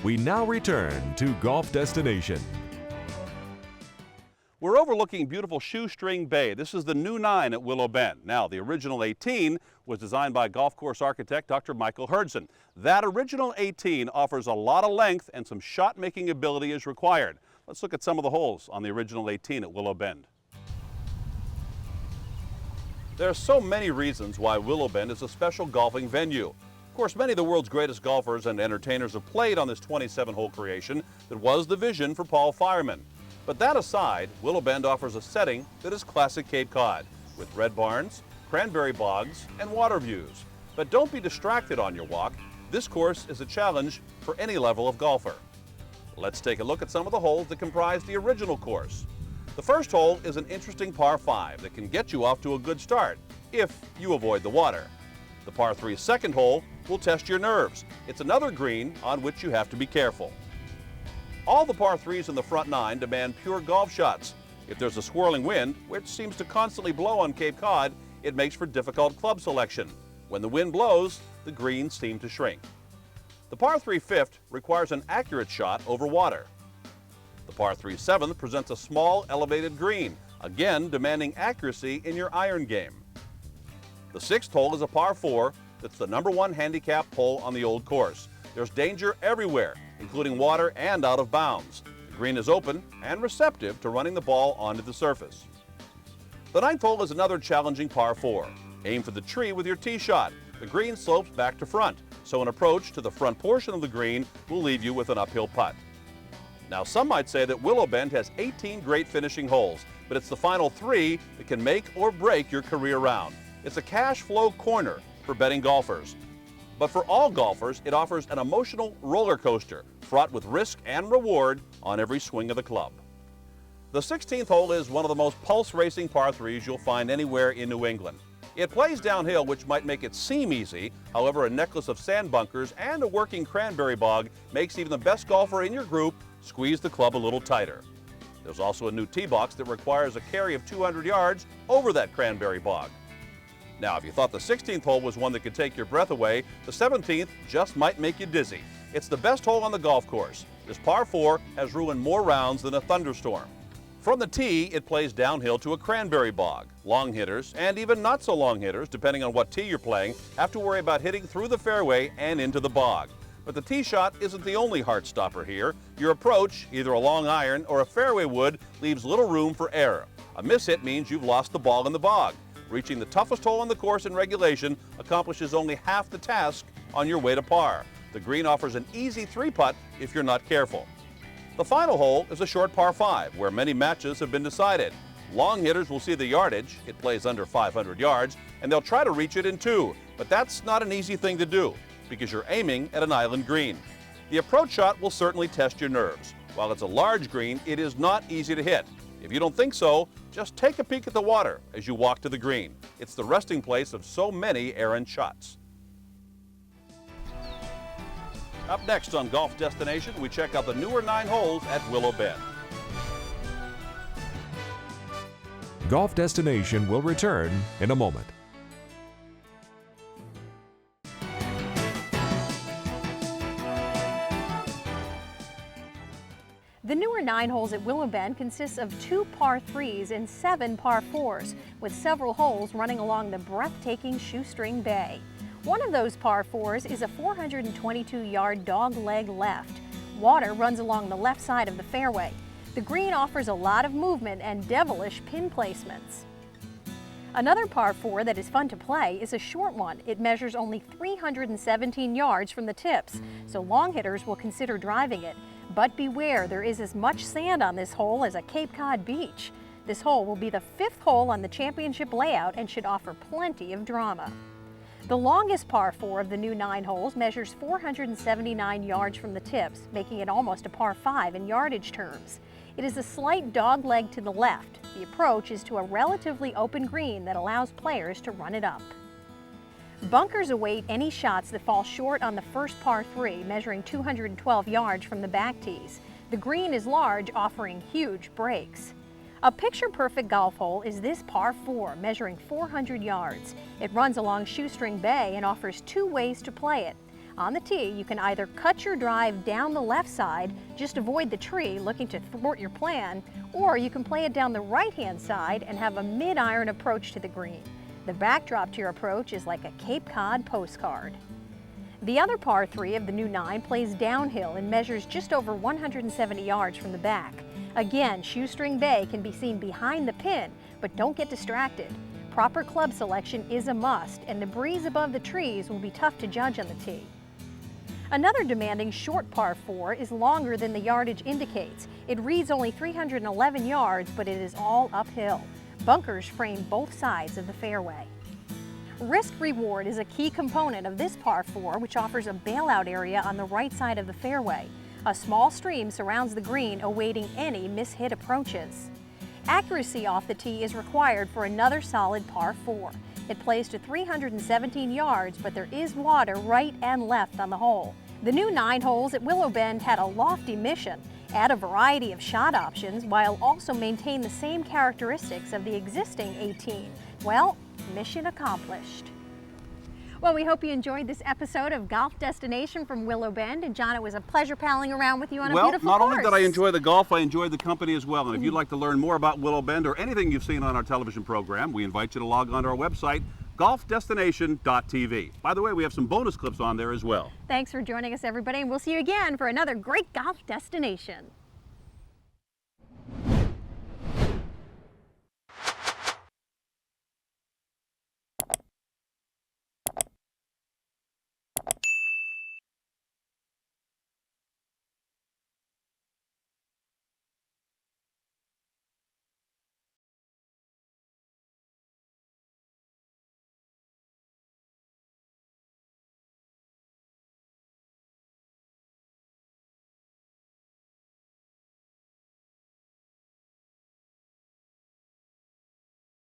We now return to Golf Destination. We're overlooking beautiful Shoestring Bay. This is the new 9 at Willowbend. Now, the original 18 was designed by golf course architect Dr. Michael Herdson. That original 18 offers a lot of length and some shot-making ability is required. Let's look at some of the holes on the original 18 at Willowbend. There are so many reasons why Willowbend is a special golfing venue. Of course, many of the world's greatest golfers and entertainers have played on this 27-hole creation that was the vision for Paul Fireman. But that aside, Willowbend offers a setting that is classic Cape Cod, with red barns, cranberry bogs, and water views. But don't be distracted on your walk. This course is a challenge for any level of golfer. Let's take a look at some of the holes that comprise the original course. The first hole is an interesting par 5 that can get you off to a good start, if you avoid the water. The par 3 second hole will test your nerves. It's another green on which you have to be careful. All the par 3s in the front 9 demand pure golf shots. If there's a swirling wind, which seems to constantly blow on Cape Cod, it makes for difficult club selection. When the wind blows, the greens seem to shrink. The par 3 fifth requires an accurate shot over water. The par 3 seventh presents a small elevated green, again demanding accuracy in your iron game. The sixth hole is a par 4 that's the #1 handicap hole on the old course. There's danger everywhere, including water and out of bounds. The green is open and receptive to running the ball onto the surface. The 9th hole is another challenging par 4. Aim for the tree with your tee shot. The green slopes back to front, so an approach to the front portion of the green will leave you with an uphill putt. Now, some might say that Willowbend has 18 great finishing holes, but it's the final 3 that can make or break your career round. It's a cash flow corner for betting golfers. But for all golfers, it offers an emotional roller coaster, fraught with risk and reward on every swing of the club. The 16th hole is one of the most pulse-racing par 3s you'll find anywhere in New England. It plays downhill, which might make it seem easy. However, a necklace of sand bunkers and a working cranberry bog makes even the best golfer in your group squeeze the club a little tighter. There's also a new tee box that requires a carry of 200 yards over that cranberry bog. Now, if you thought the 16th hole was one that could take your breath away, the 17th just might make you dizzy. It's the best hole on the golf course. This par 4 has ruined more rounds than a thunderstorm. From the tee, it plays downhill to a cranberry bog. Long hitters, and even not so long hitters, depending on what tee you're playing, have to worry about hitting through the fairway and into the bog. But the tee shot isn't the only heart stopper here. Your approach, either a long iron or a fairway wood, leaves little room for error. A mishit means you've lost the ball in the bog. Reaching the toughest hole on the course in regulation accomplishes only half the task on your way to par. The green offers an easy 3-putt if you're not careful. The final hole is a short par 5, where many matches have been decided. Long hitters will see the yardage. It plays under 500 yards, and they'll try to reach it in 2. But that's not an easy thing to do, because you're aiming at an island green. The approach shot will certainly test your nerves. While it's a large green, it is not easy to hit. If you don't think so, just take a peek at the water as you walk to the green. It's the resting place of so many errant shots. Up next on Golf Destination, we check out the newer 9 holes at Willowbend. Golf Destination will return in a moment. The newer 9 holes at Willowbend consists of 2 par 3s and 7 par 4s, with several holes running along the breathtaking Shoestring Bay. One of those par 4s is a 422-yard dogleg left. Water runs along the left side of the fairway. The green offers a lot of movement and devilish pin placements. Another par 4 that is fun to play is a short one. It measures only 317 yards from the tips, so long hitters will consider driving it. But beware, there is as much sand on this hole as a Cape Cod beach. This hole will be the 5th hole on the championship layout and should offer plenty of drama. The longest par 4 of the new 9 holes measures 479 yards from the tips, making it almost a par 5 in yardage terms. It is a slight dog leg to the left. The approach is to a relatively open green that allows players to run it up. Bunkers await any shots that fall short on the first par 3, measuring 212 yards from the back tees. The green is large, offering huge breaks. A picture-perfect golf hole is this par 4, measuring 400 yards. It runs along Shoestring Bay and offers 2 ways to play it. On the tee, you can either cut your drive down the left side, just avoid the tree looking to thwart your plan, or you can play it down the right-hand side and have a mid-iron approach to the green. The backdrop to your approach is like a Cape Cod postcard. The other par 3 of the new 9 plays downhill and measures just over 170 yards from the back. Again, Shoestring Bay can be seen behind the pin, but don't get distracted. Proper club selection is a must, and the breeze above the trees will be tough to judge on the tee. Another demanding short par 4 is longer than the yardage indicates. It reads only 311 yards, but it is all uphill. Bunkers frame both sides of the fairway. Risk-reward is a key component of this par 4, which offers a bailout area on the right side of the fairway. A small stream surrounds the green, awaiting any mishit approaches. Accuracy off the tee is required for another solid par 4. It plays to 317 yards, but there is water right and left on the hole. The new 9 holes at Willowbend had a lofty mission: add a variety of shot options while also maintain the same characteristics of the existing 18. Well, mission accomplished. Well, we hope you enjoyed this episode of Golf Destination from Willowbend. And John, it was a pleasure palling around with you on a beautiful course. Well, not only did I enjoy the golf, I enjoyed the company as well. And if you'd like to learn more about Willowbend or anything you've seen on our television program, we invite you to log on to our website, golfdestination.tv. By the way, we have some bonus clips on there as well. Thanks for joining us, everybody, and we'll see you again for another great golf destination.